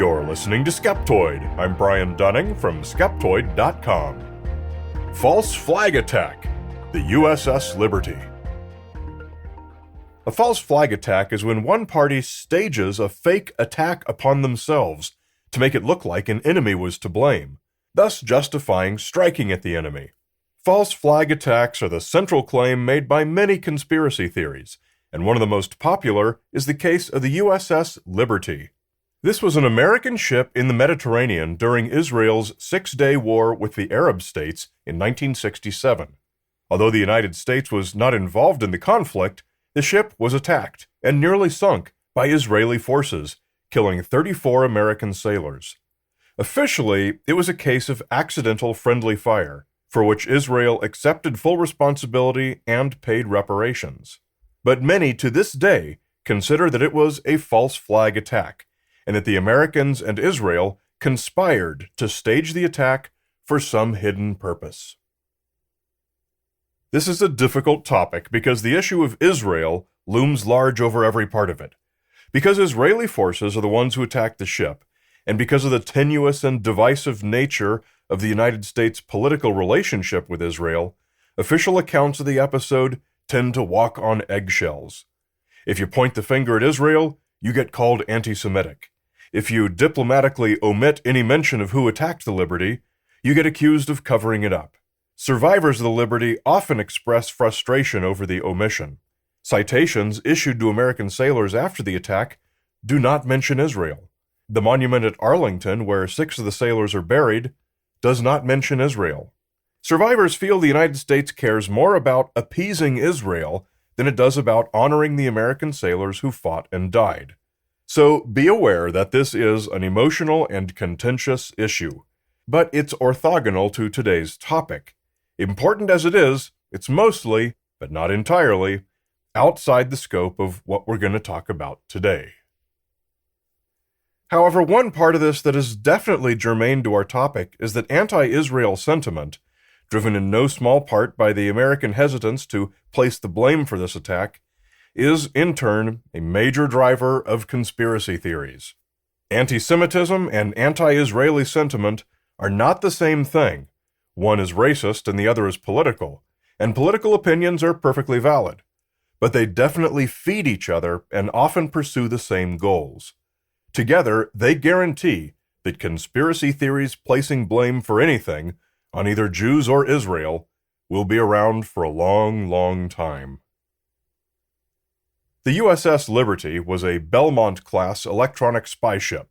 You're listening to Skeptoid. I'm Brian Dunning from Skeptoid.com. False flag attack. The USS Liberty. A false flag attack is when one party stages a fake attack upon themselves to make it look like an enemy was to blame, thus justifying striking at the enemy. False flag attacks are the central claim made by many conspiracy theories, and one of the most popular is the case of the USS Liberty. This was an American ship in the Mediterranean during Israel's six-day war with the Arab states in 1967. Although the United States was not involved in the conflict, the ship was attacked and nearly sunk by Israeli forces, killing 34 American sailors. Officially, it was a case of accidental friendly fire, for which Israel accepted full responsibility and paid reparations. But many to this day consider that it was a false flag attack, and that the Americans and Israel conspired to stage the attack for some hidden purpose. This is a difficult topic because the issue of Israel looms large over every part of it. Because Israeli forces are the ones who attacked the ship, and because of the tenuous and divisive nature of the United States' political relationship with Israel, official accounts of the episode tend to walk on eggshells. If you point the finger at Israel, you get called anti-Semitic. If you diplomatically omit any mention of who attacked the Liberty, you get accused of covering it up. Survivors of the Liberty often express frustration over the omission. Citations issued to American sailors after the attack do not mention Israel. The monument at Arlington, where 6 of the sailors are buried, does not mention Israel. Survivors feel the United States cares more about appeasing Israel than it does about honoring the American sailors who fought and died. So be aware that this is an emotional and contentious issue, but it's orthogonal to today's topic. Important as it is, it's mostly, but not entirely, outside the scope of what we're going to talk about today. However, one part of this that is definitely germane to our topic is that anti-Israel sentiment, driven in no small part by the American hesitance to place the blame for this attack, is, in turn, a major driver of conspiracy theories. Anti-Semitism and anti-Israeli sentiment are not the same thing. One is racist and the other is political, and political opinions are perfectly valid. But they definitely feed each other and often pursue the same goals. Together, they guarantee that conspiracy theories placing blame for anything on either Jews or Israel will be around for a long, long time. The USS Liberty was a Belmont-class electronic spy ship.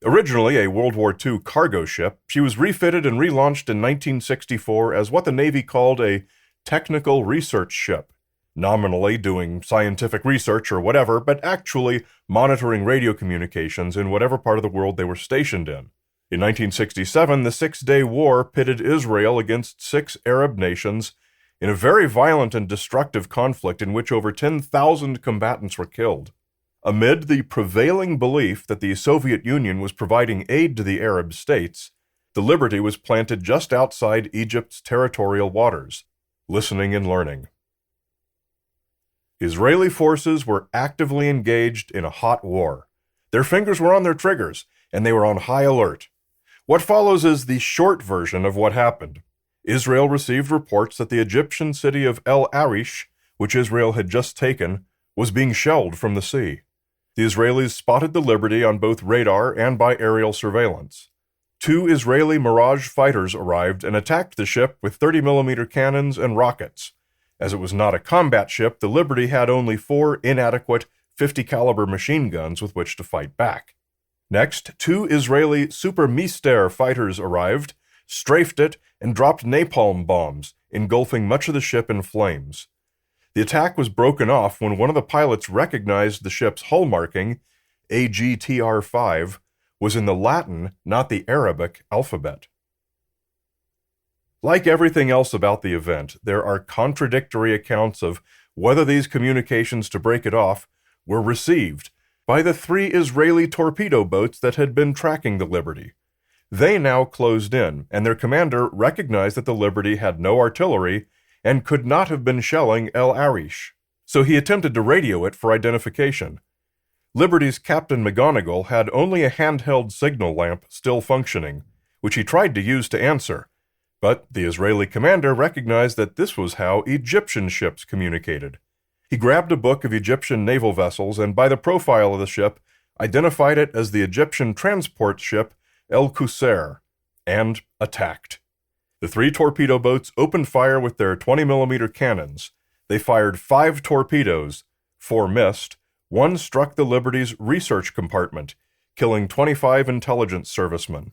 Originally a World War II cargo ship, she was refitted and relaunched in 1964 as what the Navy called a technical research ship, nominally doing scientific research or whatever, but actually monitoring radio communications in whatever part of the world they were stationed in. In 1967, the Six-Day War pitted Israel against 6 Arab nations in a very violent and destructive conflict in which over 10,000 combatants were killed. Amid the prevailing belief that the Soviet Union was providing aid to the Arab states, the Liberty was planted just outside Egypt's territorial waters, listening and learning. Israeli forces were actively engaged in a hot war. Their fingers were on their triggers, and they were on high alert. What follows is the short version of what happened. Israel received reports that the Egyptian city of El Arish, which Israel had just taken, was being shelled from the sea. The Israelis spotted the Liberty on both radar and by aerial surveillance. 2 Israeli Mirage fighters arrived and attacked the ship with 30mm cannons and rockets. As it was not a combat ship, the Liberty had only 4 inadequate 50-caliber machine guns with which to fight back. Next, 2 Israeli Super Mister fighters arrived, strafed it, and dropped napalm bombs, engulfing much of the ship in flames. The attack was broken off when one of the pilots recognized the ship's hull marking, AGTR-5, was in the Latin, not the Arabic, alphabet. Like everything else about the event, there are contradictory accounts of whether these communications to break it off were received by the 3 Israeli torpedo boats that had been tracking the Liberty. They now closed in, and their commander recognized that the Liberty had no artillery and could not have been shelling El Arish, so he attempted to radio it for identification. Liberty's Captain McGonigal had only a handheld signal lamp still functioning, which he tried to use to answer, but the Israeli commander recognized that this was how Egyptian ships communicated. He grabbed a book of Egyptian naval vessels and, by the profile of the ship, identified it as the Egyptian transport ship El Qusair, and attacked. The 3 torpedo boats opened fire with their 20mm cannons. They fired 5 torpedoes, 4 missed, 1 struck the Liberty's research compartment, killing 25 intelligence servicemen.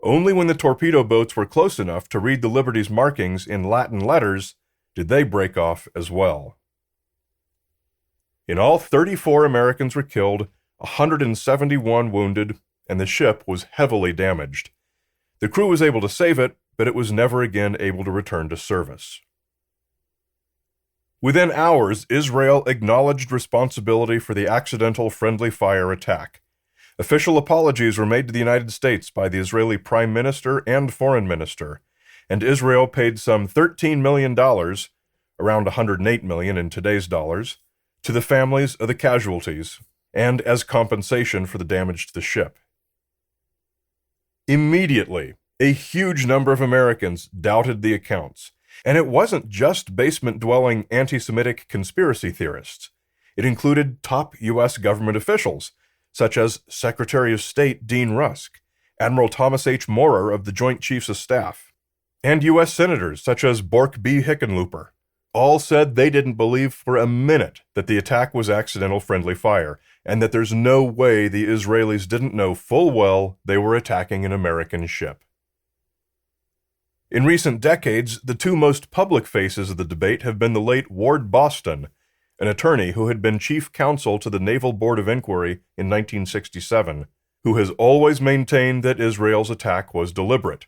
Only when the torpedo boats were close enough to read the Liberty's markings in Latin letters did they break off as well. In all, 34 Americans were killed, 171 wounded, and the ship was heavily damaged. The crew was able to save it, but it was never again able to return to service. Within hours, Israel acknowledged responsibility for the accidental friendly fire attack. Official apologies were made to the United States by the Israeli Prime Minister and Foreign Minister, and Israel paid some $13 million, around $108 million in today's dollars, to the families of the casualties, and as compensation for the damage to the ship. Immediately, a huge number of Americans doubted the accounts, and it wasn't just basement-dwelling anti-Semitic conspiracy theorists. It included top U.S. government officials, such as Secretary of State Dean Rusk, Admiral Thomas H. Maurer of the Joint Chiefs of Staff, and U.S. senators such as Bork B. Hickenlooper. All said they didn't believe for a minute that the attack was accidental friendly fire, and that there's no way the Israelis didn't know full well they were attacking an American ship. In recent decades, the 2 most public faces of the debate have been the late Ward Boston, an attorney who had been chief counsel to the Naval Board of Inquiry in 1967, who has always maintained that Israel's attack was deliberate,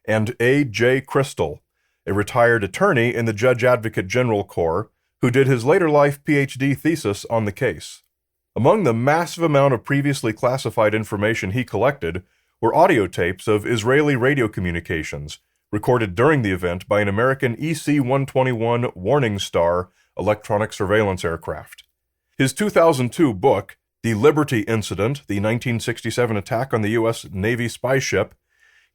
and A. J. Crystal, a retired attorney in the Judge Advocate General Corps, who did his later-life Ph.D. thesis on the case. Among the massive amount of previously classified information he collected were audio tapes of Israeli radio communications, recorded during the event by an American EC-121 Warning Star electronic surveillance aircraft. His 2002 book, The Liberty Incident, the 1967 attack on the U.S. Navy spy ship,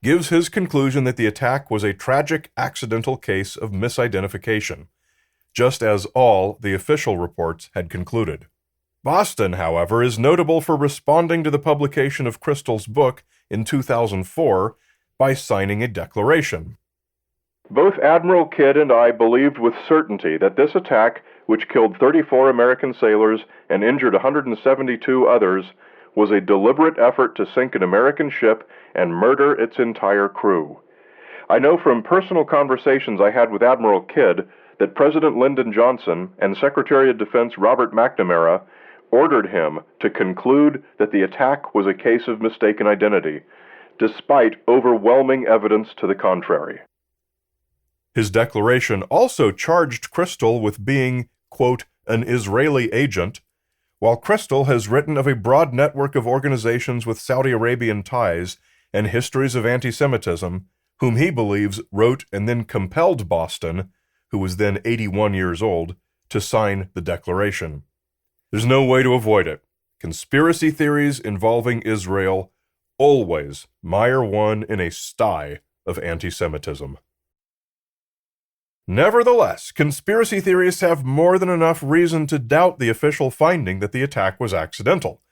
gives his conclusion that the attack was a tragic accidental case of misidentification, just as all the official reports had concluded. Boston, however, is notable for responding to the publication of Crystal's book in 2004 by signing a declaration. Both Admiral Kidd and I believed with certainty that this attack, which killed 34 American sailors and injured 172 others, was a deliberate effort to sink an American ship and murder its entire crew. I know from personal conversations I had with Admiral Kidd that President Lyndon Johnson and Secretary of Defense Robert McNamara ordered him to conclude that the attack was a case of mistaken identity, despite overwhelming evidence to the contrary. His declaration also charged Crystal with being, quote, an Israeli agent, while Crystal has written of a broad network of organizations with Saudi Arabian ties and histories of anti-Semitism, whom he believes wrote and then compelled Boston, who was then 81 years old, to sign the declaration. There's no way to avoid it. Conspiracy theories involving Israel always mire one in a sty of anti-Semitism. Nevertheless, conspiracy theorists have more than enough reason to doubt the official finding that the attack was accidental.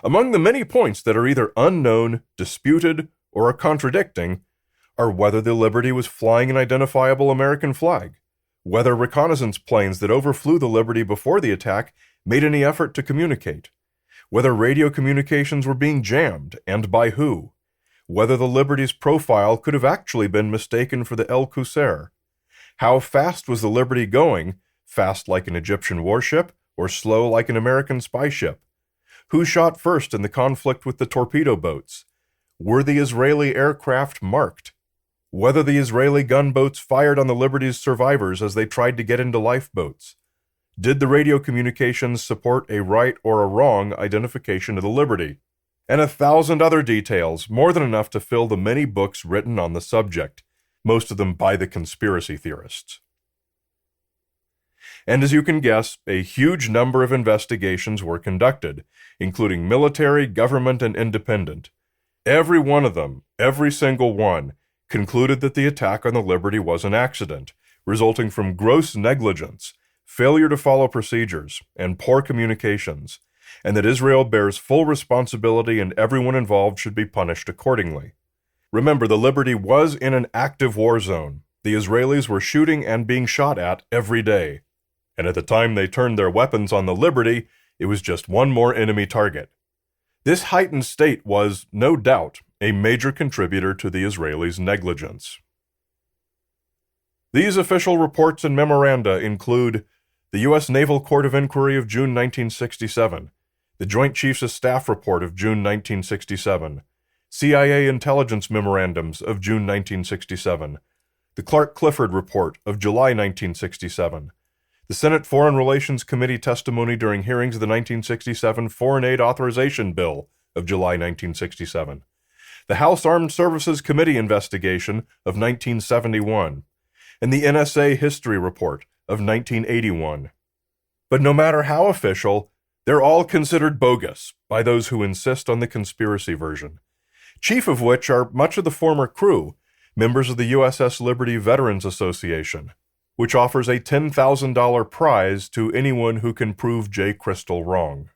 Among the many points that are either unknown, disputed, or are contradicting are whether the Liberty was flying an identifiable American flag, whether reconnaissance planes that overflew the Liberty before the attack made any effort to communicate, whether radio communications were being jammed, and by who, whether the Liberty's profile could have actually been mistaken for the El Qusair, how fast was the Liberty going, fast like an Egyptian warship or slow like an American spy ship? Who shot first in the conflict with the torpedo boats? Were the Israeli aircraft marked? Whether the Israeli gunboats fired on the Liberty's survivors as they tried to get into lifeboats? Did the radio communications support a right or a wrong identification of the Liberty? And 1,000 other details, more than enough to fill the many books written on the subject, most of them by the conspiracy theorists. And as you can guess, a huge number of investigations were conducted, including military, government, and independent. Every one of them, every single one, concluded that the attack on the Liberty was an accident, resulting from gross negligence, failure to follow procedures, and poor communications, and that Israel bears full responsibility and everyone involved should be punished accordingly. Remember, the Liberty was in an active war zone. The Israelis were shooting and being shot at every day. And at the time they turned their weapons on the Liberty, it was just one more enemy target. This heightened state was, no doubt, a major contributor to the Israelis' negligence. These official reports and memoranda include the U.S. Naval Court of Inquiry of June 1967, the Joint Chiefs of Staff Report of June 1967, CIA Intelligence Memorandums of June 1967, the Clark-Clifford Report of July 1967, the Senate Foreign Relations Committee testimony during hearings of the 1967 Foreign Aid Authorization Bill of July 1967, the House Armed Services Committee investigation of 1971, and the NSA History Report of 1981. But no matter how official, they're all considered bogus by those who insist on the conspiracy version, chief of which are much of the former crew, members of the USS Liberty Veterans Association, which offers a $10,000 prize to anyone who can prove J. Crystal wrong.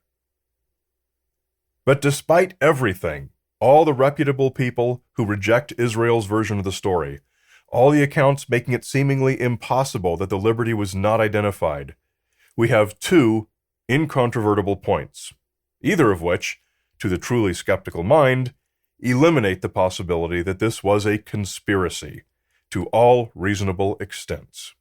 But despite everything, all the reputable people who reject Israel's version of the story, all the accounts making it seemingly impossible that the Liberty was not identified, we have two incontrovertible points, either of which, to the truly skeptical mind, eliminate the possibility that this was a conspiracy to all reasonable extents.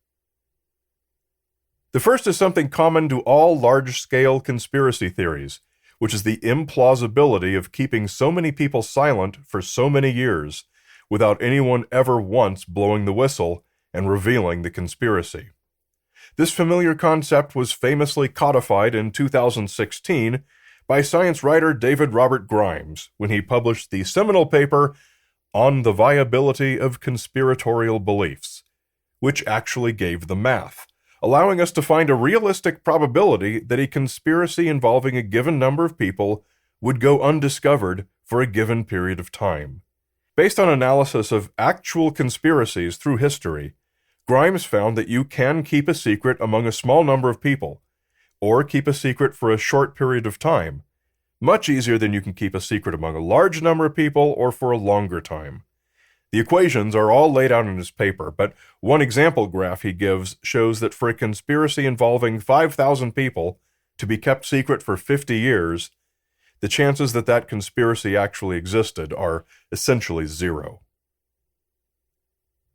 The first is something common to all large-scale conspiracy theories, which is the implausibility of keeping so many people silent for so many years without anyone ever once blowing the whistle and revealing the conspiracy. This familiar concept was famously codified in 2016 by science writer David Robert Grimes when he published the seminal paper On the Viability of Conspiratorial Beliefs, which actually gave the math, allowing us to find a realistic probability that a conspiracy involving a given number of people would go undiscovered for a given period of time. Based on analysis of actual conspiracies through history, Grimes found that you can keep a secret among a small number of people, or keep a secret for a short period of time, much easier than you can keep a secret among a large number of people or for a longer time. The equations are all laid out in his paper, but one example graph he gives shows that for a conspiracy involving 5,000 people to be kept secret for 50 years, the chances that that conspiracy actually existed are essentially zero.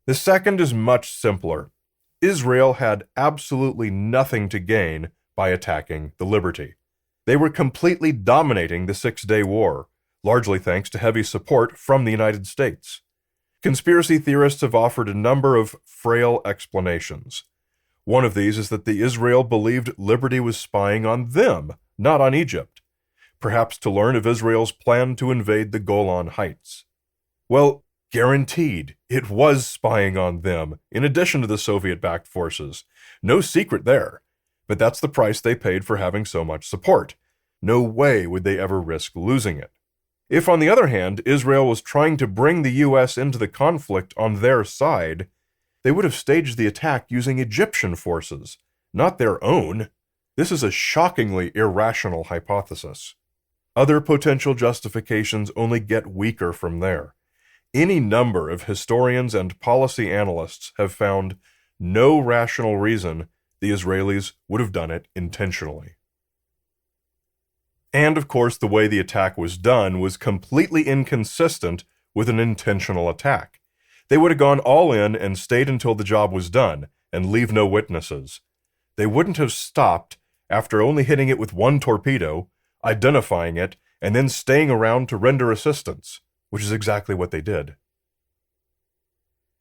The second is much simpler. Israel had absolutely nothing to gain by attacking the Liberty. They were completely dominating the Six-Day War, largely thanks to heavy support from the United States. Conspiracy theorists have offered a number of frail explanations. One of these is that the Israel believed Liberty was spying on them, not on Egypt, perhaps to learn of Israel's plan to invade the Golan Heights. Well, guaranteed, it was spying on them, in addition to the Soviet-backed forces. No secret there. But that's the price they paid for having so much support. No way would they ever risk losing it. If, on the other hand, Israel was trying to bring the U.S. into the conflict on their side, they would have staged the attack using Egyptian forces, not their own. This is a shockingly irrational hypothesis. Other potential justifications only get weaker from there. Any number of historians and policy analysts have found no rational reason the Israelis would have done it intentionally. And, of course, the way the attack was done was completely inconsistent with an intentional attack. They would have gone all in and stayed until the job was done, and leave no witnesses. They wouldn't have stopped after only hitting it with one torpedo, identifying it, and then staying around to render assistance, which is exactly what they did.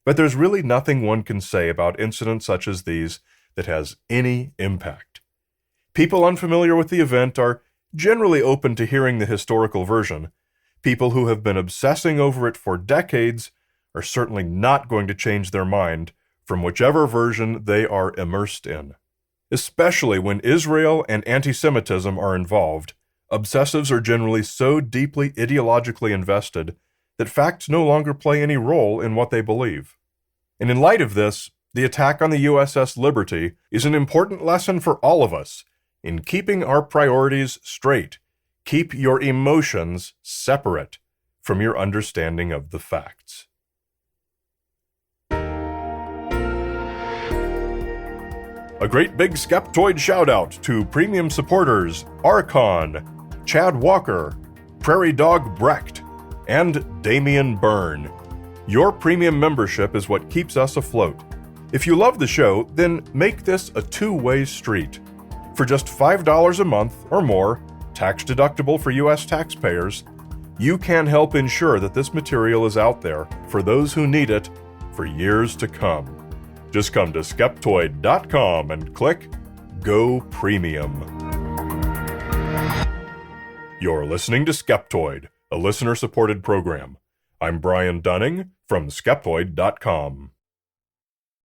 But there's really nothing one can say about incidents such as these that has any impact. People unfamiliar with the event are generally open to hearing the historical version. People who have been obsessing over it for decades are certainly not going to change their mind from whichever version they are immersed in. Especially when Israel and anti-Semitism are involved, obsessives are generally so deeply ideologically invested that facts no longer play any role in what they believe. And in light of this, the attack on the USS Liberty is an important lesson for all of us in keeping our priorities straight. Keep your emotions separate from your understanding of the facts. A great big Skeptoid shout-out to premium supporters Archon, Chad Walker, Prairie Dog Brecht, and Damian Byrne. Your premium membership is what keeps us afloat. If you love the show, then make this a two-way street. For just $5 a month or more, tax-deductible for U.S. taxpayers, you can help ensure that this material is out there for those who need it for years to come. Just come to Skeptoid.com and click Go Premium. You're listening to Skeptoid, a listener-supported program. I'm Brian Dunning from Skeptoid.com.